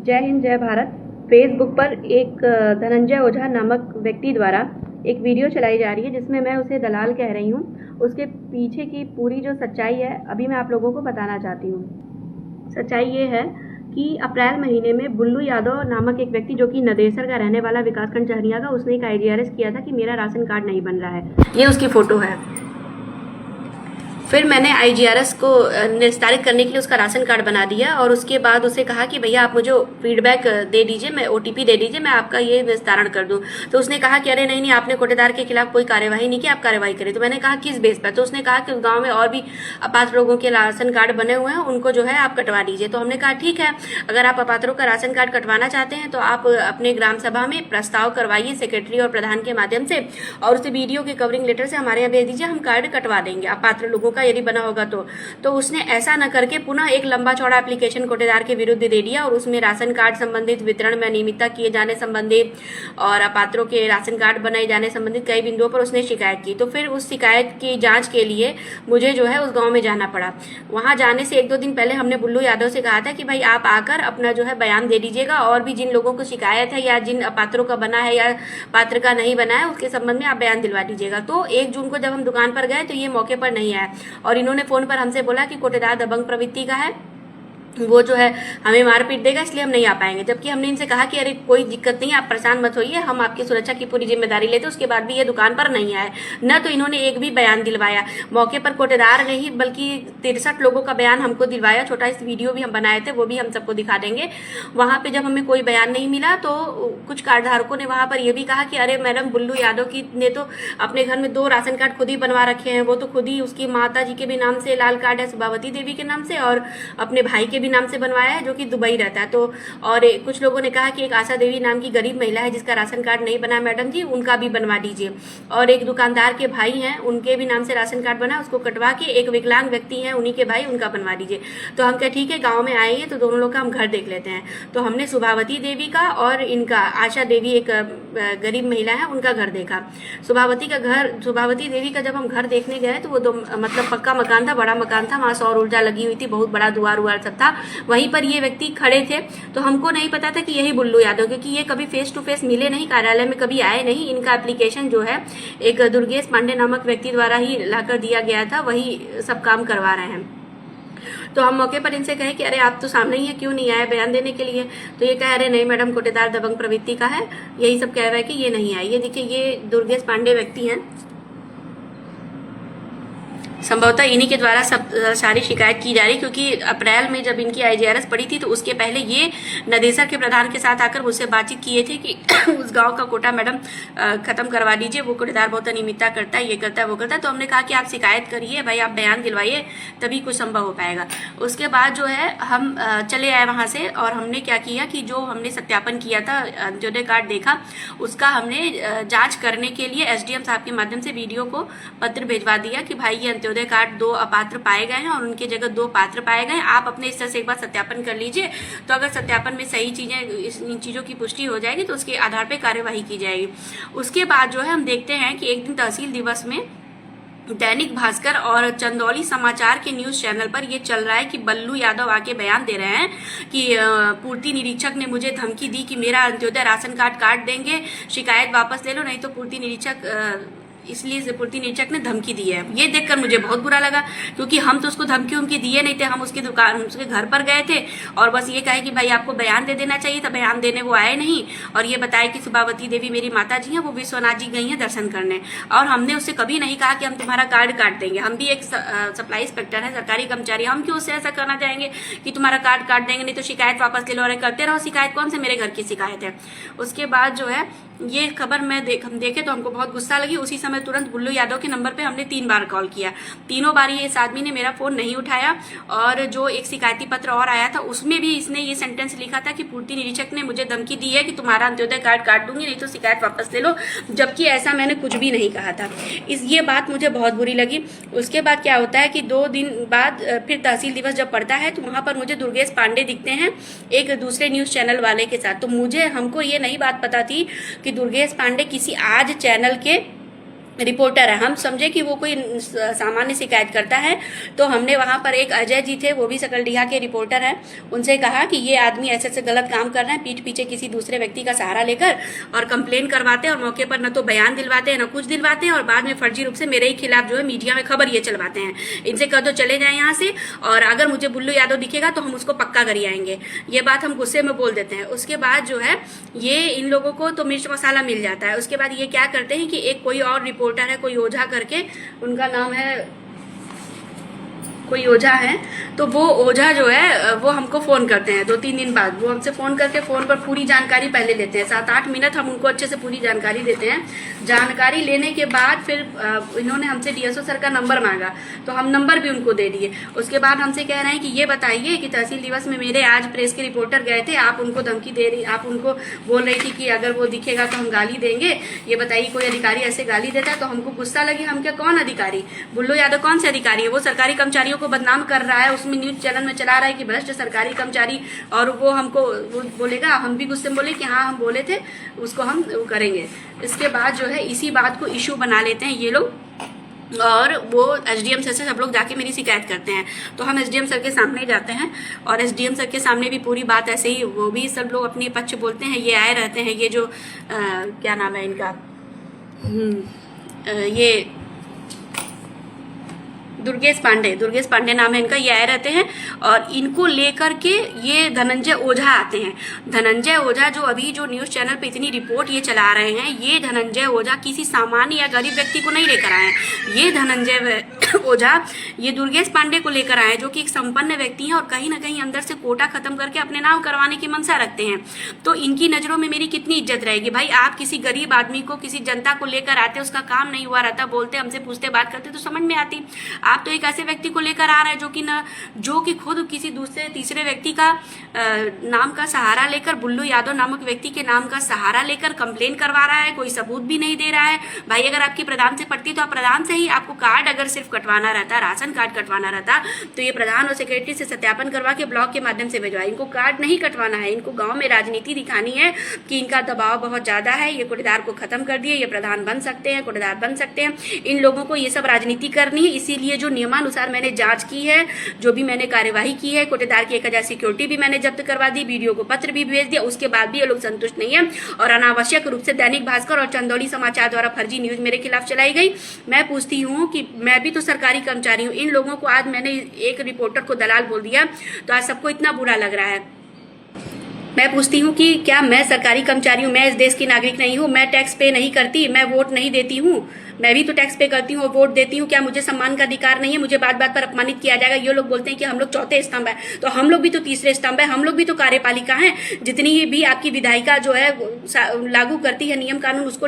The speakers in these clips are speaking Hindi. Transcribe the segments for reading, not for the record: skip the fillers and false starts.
जय हिंद जय भारत। फेसबुक पर एक धनंजय ओझा नामक व्यक्ति द्वारा एक वीडियो चलाई जा रही है जिसमें मैं उसे दलाल कह रही हूँ। उसके पीछे की पूरी जो सच्चाई है अभी मैं आप लोगों को बताना चाहती हूँ। सच्चाई ये है कि अप्रैल महीने में बुल्लू यादव नामक एक व्यक्ति जो कि नदेसर का रहने वाला विकासखंड चहरिया का, उसने एक IGRS किया था कि मेरा राशन कार्ड नहीं बन रहा है। ये उसकी फ़ोटो है। फिर मैंने IGRS को निस्तारित करने के लिए उसका राशन कार्ड बना दिया और उसके बाद उसे कहा कि भैया आप मुझे फीडबैक दे दीजिए, मैं OTP दे दीजिए, मैं आपका ये निस्तारण कर दूं। तो उसने कहा कि अरे नहीं, आपने कोटेदार के खिलाफ कोई कार्यवाही नहीं की, आप कार्यवाही करें। तो मैंने कहा किस बेस पर? तो उसने कहा कि उस गाँव में और भी अपात्र लोगों के राशन कार्ड बने हुए हैं, उनको जो है आप कटवा दीजिए। तो हमने कहा ठीक है, अगर आप अपात्रों का राशन कार्ड कटवाना चाहते हैं तो आप अपने ग्राम सभा में प्रस्ताव करवाइए सेक्रेटरी और प्रधान के माध्यम से, और उसे वीडियो के कवरिंग लेटर से हमारे यहाँ भेज दीजिए, हम कार्ड कटवा देंगे अपात्र लोगों का यदि बना होगा तो उसने ऐसा न करके पुनः एक लंबा चौड़ा एप्लीकेशन कोटेदार के विरुद्ध दे दिया और उसमें राशन कार्ड संबंधित वितरण में अनियमितता किए जाने संबंधित और अपात्रों के राशन कार्ड बनाए जाने संबंधित कई बिंदुओं पर उसने शिकायत की। तो फिर उस शिकायत की जांच के लिए मुझे जो है उस गांव में जाना पड़ा। वहां जाने से 1-2 दिन पहले हमने बुल्लू यादव से कहा था कि भाई आप आकर अपना जो है बयान दे दीजिएगा और भी जिन लोगों को शिकायत है या जिन अपात्रों का बना है या पात्र का नहीं बना है उसके संबंध में आप बयान दिलवा दीजिएगा। तो 1 जून को जब हम दुकान पर गए तो ये मौके पर नहीं आया और इन्होंने फोन पर हमसे बोला कि कोटेदार दबंग प्रवृत्ति का है, वो जो है हमें मारपीट देगा, इसलिए हम नहीं आ पाएंगे। जबकि हमने इनसे कहा कि अरे कोई दिक्कत नहीं, आप परेशान मत होइए, हम आपकी सुरक्षा की पूरी जिम्मेदारी लेते। उसके बाद भी ये दुकान पर नहीं आए, न तो इन्होंने एक भी बयान दिलवाया। मौके पर कोटेदार नहीं बल्कि 63 लोगों का बयान हमको दिलवाया। छोटा इस वीडियो भी हम बनाए थे, वो भी हम सबको दिखा देंगे। वहां पर जब हमें कोई बयान नहीं मिला तो कुछ कार्ड धारकों ने वहां पर यह भी कहा कि अरे मैडम बुल्लू यादव की ने तो अपने घर में 2 राशन कार्ड खुद ही बनवा रखे हैं, वो तो खुद ही उसकी माता जी के भी नाम से लाल कार्ड है, सुभावती देवी के नाम से, और अपने भाई के भी नाम से बनवाया है जो कि दुबई रहता है। तो और कुछ लोगों ने कहा कि एक आशा देवी नाम की गरीब महिला है जिसका राशन कार्ड नहीं बना मैडम जी, उनका भी बनवा दीजिए। और एक दुकानदार के भाई हैं, उनके भी नाम से राशन कार्ड बना, उसको कटवा के, एक विकलांग व्यक्ति हैं उन्हीं के भाई, उनका बनवा दीजिए। तो हम कहे ठीक है, गाँव में आएंगे तो दोनों लोग का हम घर देख लेते हैं। तो हमने सुभावती देवी का और इनका आशा देवी एक गरीब महिला है उनका घर देखा। सुभावती देवी का जब हम घर देखने गए तो वो मतलब पक्का मकान था, बड़ा मकान था, वहां सौर ऊर्जा लगी हुई थी, बहुत बड़ा दुआर उवार सब था। वहीं पर ये व्यक्ति खड़े थे। तो हमको नहीं पता था कि यही बुल्लू यादव, क्योंकि ये कभी फेस टू फेस मिले नहीं, कार्यालय में कभी आए नहीं। इनका एप्लीकेशन जो है एक दुर्गेश पांडे नामक व्यक्ति द्वारा ही लाकर दिया गया था, वही सब काम करवा रहे हैं। तो हम मौके पर इनसे कहे कि अरे आप तो सामने ही है, क्यों नहीं आए बयान देने के लिए? तो ये कह अरे नहीं मैडम, कोटेदार दबंग प्रवृत्ति का है, यही सब कह रहा है कि ये नहीं आए। ये देखिए, ये दुर्गेश पांडे व्यक्ति हैं, संभवतः इन्हीं के द्वारा सब सारी शिकायत की जा रही, क्योंकि अप्रैल में जब इनकी IGRS पड़ी थी तो उसके पहले ये नदेसर के प्रधान के साथ आकर मुझसे बातचीत किए थे कि उस गांव का कोटा मैडम खत्म करवा दीजिए, वो कोटेदार बहुत अनियमितता करता है, ये करता है, वो करता है। तो हमने कहा कि आप शिकायत करिए भाई, आप बयान दिलवाइए, तभी कुछ संभव हो पाएगा। उसके बाद जो है हम चले आए वहां से और हमने क्या किया कि जो हमने सत्यापन किया था, अंत्योदय कार्ड देखा, उसका हमने जाँच करने के लिए SDM साहब के माध्यम से वीडियो को पत्र भिजवा दिया कि भाई ये अंत्योदय कार्ड 2 अपात्र पाए गए हैं और उनकी जगह 2 पात्र पाए गए। आप अपने स्तर से एक बार सत्यापन कर लीजिए, तो अगर सत्यापन में सही चीजें, इन चीजों की पुष्टि हो जाएगी तो उसके आधार पर कार्यवाही की जाएगी। उसके बाद जो है हम देखते हैं कि एक दिन तहसील दिवस में दैनिक भास्कर और चंदौली समाचार के न्यूज चैनल पर यह चल रहा है कि बल्लू यादव आके बयान दे रहे हैं कि पूर्ति निरीक्षक ने मुझे धमकी दी कि मेरा अंत्योदय राशन कार्ड काट देंगे, शिकायत वापस ले लो, नहीं तो पूर्ति निरीक्षक, इसलिए पूर्ति निरीक्षक ने धमकी दी है। ये देखकर मुझे बहुत बुरा लगा, क्योंकि हम तो उसको धमकी उनकी दिए नहीं थे, हम उसकी दुकान, उसके घर पर गए थे और बस ये कहे कि भाई आपको बयान दे देना चाहिए था, बयान देने वो आए नहीं। और ये बताया कि सुभावती देवी मेरी माता जी हैं, वो विश्वनाथ जी गई हैं दर्शन करने, और हमने उससे कभी नहीं कहा कि हम तुम्हारा कार्ड काट देंगे। हम भी एक सप्लाई इंस्पेक्टर है, सरकारी कर्मचारी, हम क्यों उससे ऐसा करना चाहेंगे कि तुम्हारा कार्ड काट देंगे, नहीं तो शिकायत वापस ले लो। अरे करते रहो शिकायत, कौन से मेरे घर की शिकायत है। उसके बाद जो है ये खबर हम देखे तो हमको बहुत गुस्सा लगी। उसी समय तुरंत बुल्लू यादव के नंबर पे हमने 3 बार कॉल किया, तीनों बार ये इस आदमी ने मेरा फोन नहीं उठाया। और जो एक शिकायती पत्र और आया था उसमें भी इसने ये सेंटेंस लिखा था कि पूर्ति निरीक्षक ने मुझे धमकी दी है कि तुम्हारा अंत्योदय कार्ड काट दूंगी, नहीं तो शिकायत वापस ले लो, जबकि ऐसा मैंने कुछ भी नहीं कहा था। ये बात मुझे बहुत बुरी लगी। उसके बाद क्या होता है कि 2 दिन बाद फिर तहसील दिवस जब पड़ता है तो वहां पर मुझे दुर्गेश पांडे दिखते हैं एक दूसरे न्यूज चैनल वाले के साथ। तो हमको ये नहीं बात पता थी कि दुर्गेश पांडे किसी आज चैनल के रिपोर्टर है, हम समझे कि वो कोई सामान्य शिकायत करता है। तो हमने वहाँ पर एक अजय जी थे, वो भी सकलडीहा के रिपोर्टर हैं, उनसे कहा कि ये आदमी ऐसे ऐसे गलत काम कर रहे हैं, पीठ पीछे किसी दूसरे व्यक्ति का सहारा लेकर और कंप्लेन करवाते हैं और मौके पर न तो बयान दिलवाते हैं न कुछ दिलवाते हैं और बाद में फर्जी रूप से मेरे ही खिलाफ जो है मीडिया में खबर ये चलवाते हैं। इनसे कह दो चले जाए यहाँ से, और अगर मुझे बुल्लू यादव दिखेगा तो हम उसको पक्का करी आएंगे। ये बात हम गुस्से में बोल देते हैं। उसके बाद जो है ये इन लोगों को तो मिर्च मसाला मिल जाता है। उसके बाद ये क्या करते हैं कि एक कोई और रिपोर्टर है, कोई ओझा करके, उनका नाम है, कोई ओझा है, तो वो ओझा जो है वो हमको फ़ोन करते हैं 2-3 दिन बाद। वो हमसे फ़ोन करके फ़ोन पर पूरी जानकारी पहले लेते हैं, 7-8 मिनट हम उनको अच्छे से पूरी जानकारी देते हैं। जानकारी लेने के बाद फिर इन्होंने हमसे डीएसओ सर का नंबर मांगा, तो हम नंबर भी उनको दे दिए। उसके बाद हमसे कह रहे हैं कि ये बताइए कि तहसील दिवस में मेरे आज प्रेस के रिपोर्टर गए थे, आप उनको धमकी दे रही, आप उनको बोल रही थी कि अगर वो दिखेगा तो हम गाली देंगे। ये बताइए कोई अधिकारी ऐसे गाली देता है? तो हमको गुस्सा लगी, हम क्या, कौन अधिकारी? बुल्लू यादव कौन से अधिकारी है? वो सरकारी कर्मचारियों को बदनाम कर रहा है, उसमें न्यूज चैनल में चला रहा है कि भ्रष्ट सरकारी कर्मचारी, और वो हमको वो बोलेगा। हम भी गुस्से में बोले कि हाँ हम बोले थे, उसको हम करेंगे। इसके बाद जो है इसी बात को इशू बना लेते हैं ये लोग, और वो एसडीएम सर से सब लोग जाके मेरी शिकायत करते हैं। तो हम एसडीएम सर के सामने जाते हैं और एसडीएम सर के सामने भी पूरी बात ऐसे ही, वो भी सब लोग अपने पक्ष बोलते हैं। ये आए रहते हैं, ये जो क्या नाम है इनका, ये दुर्गेश पांडे नाम है इनका, ये आए रहते हैं और इनको लेकर के ये धनंजय ओझा आते हैं। धनंजय ओझा जो अभी जो न्यूज़ चैनल पे इतनी रिपोर्ट ये चला रहे हैं, ये धनंजय ओझा किसी सामान्य या गरीब व्यक्ति को नहीं लेकर आए हैं। ये धनंजय ओझा ये दुर्गेश पांडे को लेकर आए, जो कि एक संपन्न व्यक्ति हैं और कहीं ना कहीं अंदर से कोटा खत्म करके अपने नाम करवाने की मंशा रखते हैं। तो इनकी नज़रों में मेरी कितनी इज्जत रहेगी भाई? आप किसी गरीब आदमी को, किसी जनता को लेकर आते, उसका काम नहीं हुआ रहता, बोलते, हमसे पूछते, बात करते तो समझ में आती। आप तो एक ऐसे व्यक्ति को लेकर आ रहे हैं जो कि खुद किसी दूसरे तीसरे व्यक्ति का नाम का सहारा लेकर, बुल्लू यादव नामक व्यक्ति के नाम का सहारा लेकर कंप्लेन करवा रहा है, कोई सबूत भी नहीं दे रहा है। भाई अगर आपकी प्रधान से पड़ती तो आप प्रधान से ही, आपको कार्ड अगर सिर्फ कटवाना रहता, राशन कार्ड कटवाना रहता, तो ये प्रधान और सेक्रेटरी से सत्यापन करवा के ब्लॉक के माध्यम से भिजवाए। इनको कार्ड नहीं कटवाना है, इनको गाँव में राजनीति दिखानी है कि इनका दबाव बहुत ज्यादा है, ये कोटेदार को खत्म कर दिए, ये प्रधान बन सकते हैं, कोटेदार बन सकते हैं। इन लोगों को ये सब राजनीति करनी है। इसीलिए जो नियमानुसार मैंने जांच की है, जो भी मैंने कार्यवाही की है, कोटेदार की 1000 सिक्योरिटी भी मैंने जब्त करवा दी, वीडियो को पत्र भी भेज दिया, उसके बाद भी ये लोग संतुष्ट नहीं है और अनावश्यक रूप से दैनिक भास्कर और चंदौली समाचार द्वारा फर्जी न्यूज मेरे खिलाफ चलाई गई। मैं पूछती हूँ कि मैं भी तो सरकारी कर्मचारी हूँ। इन लोगों को आज मैंने एक रिपोर्टर को दलाल बोल दिया तो आज सबको इतना बुरा लग रहा है। मैं पूछती हूँ कि क्या मैं सरकारी कर्मचारी हूँ? मैं इस देश की नागरिक नहीं हूँ? मैं टैक्स पे नहीं करती? मैं वोट नहीं देती हूँ? मैं भी तो टैक्स पे करती हूँ और वोट देती हूँ। क्या मुझे सम्मान का अधिकार नहीं है? मुझे बात बात पर अपमानित किया जाएगा। ये लोग बोलते हैं कि हम लोग चौथे स्तंभ है, तो हम लोग भी तो तीसरे स्तंभ है, हम लोग भी तो कार्यपालिका हैं। जितनी भी आपकी विधायिका जो है लागू करती है नियम कानून, उसको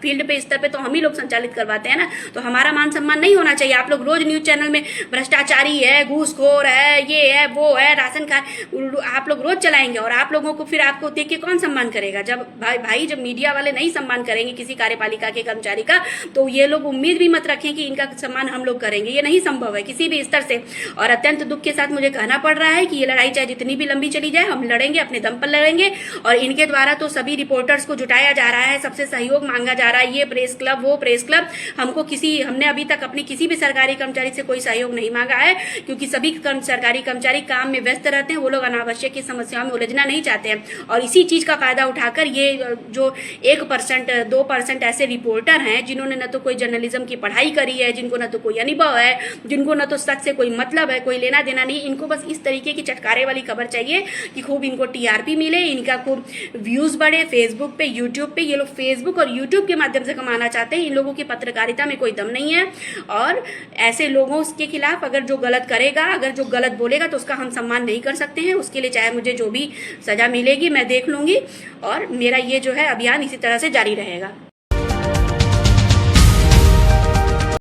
फील्ड पे स्तर पे तो हम ही लोग संचालित करवाते हैं ना। तो हमारा मान सम्मान नहीं होना चाहिए? आप लोग रोज न्यूज चैनल में भ्रष्टाचारी है, घूसखोर है, ये है, वो है, राशन कार्ड आप लोग रोज चलाएंगे और आप लोगों को फिर आपको देख के कौन सम्मान करेगा? जब भाई जब मीडिया वाले नहीं सम्मान करेंगे किसी कार्यपालिका के कर्मचारी का, तो ये लोग उम्मीद भी मत रखें कि इनका सम्मान हम लोग करेंगे। ये नहीं संभव है किसी भी स्तर से। और अत्यंत दुख के साथ मुझे कहना पड़ रहा है कि ये लड़ाई चाहे जितनी भी लंबी चली जाए, हम लड़ेंगे, अपने दम पर लड़ेंगे। और इनके द्वारा तो सभी रिपोर्टर्स को जुटाया जा रहा है, सबसे सहयोग मांगा जा रहा है, ये प्रेस क्लब, वो प्रेस क्लब। हमने अभी तक अपनी किसी भी सरकारी कर्मचारी से कोई सहयोग नहीं मांगा है, क्योंकि सभी सरकारी कर्मचारी काम में व्यस्त रहते हैं। वो लोग अनावश्यक की समस्याओं में उलझना नहीं चाहते हैं और इसी चीज का फायदा उठाकर ये जो 1% 2% ऐसे रिपोर्टर हैं जिन्होंने न तो कोई जर्नलिज्म की पढ़ाई करी है, जिनको न तो कोई अनुभव है, जिनको न तो सच से कोई मतलब है, कोई लेना देना नहीं, इनको बस इस तरीके की चटकारे वाली खबर चाहिए कि खूब इनको टीआरपी मिले, इनका खूब व्यूज बढ़े फेसबुक पे, यूट्यूब पे। ये लोग फेसबुक और यूट्यूब के माध्यम से कमाना चाहते हैं। इन लोगों की पत्रकारिता में कोई दम नहीं है और ऐसे लोगों के खिलाफ अगर जो गलत करेगा, अगर जो गलत बोलेगा तो उसका हम सम्मान नहीं कर सकते हैं। उसके लिए चाहे मुझे जो भी सजा मिलेगी मैं देख लूंगी और मेरा ये जो है अभियान इसी तरह से जारी रहेगा।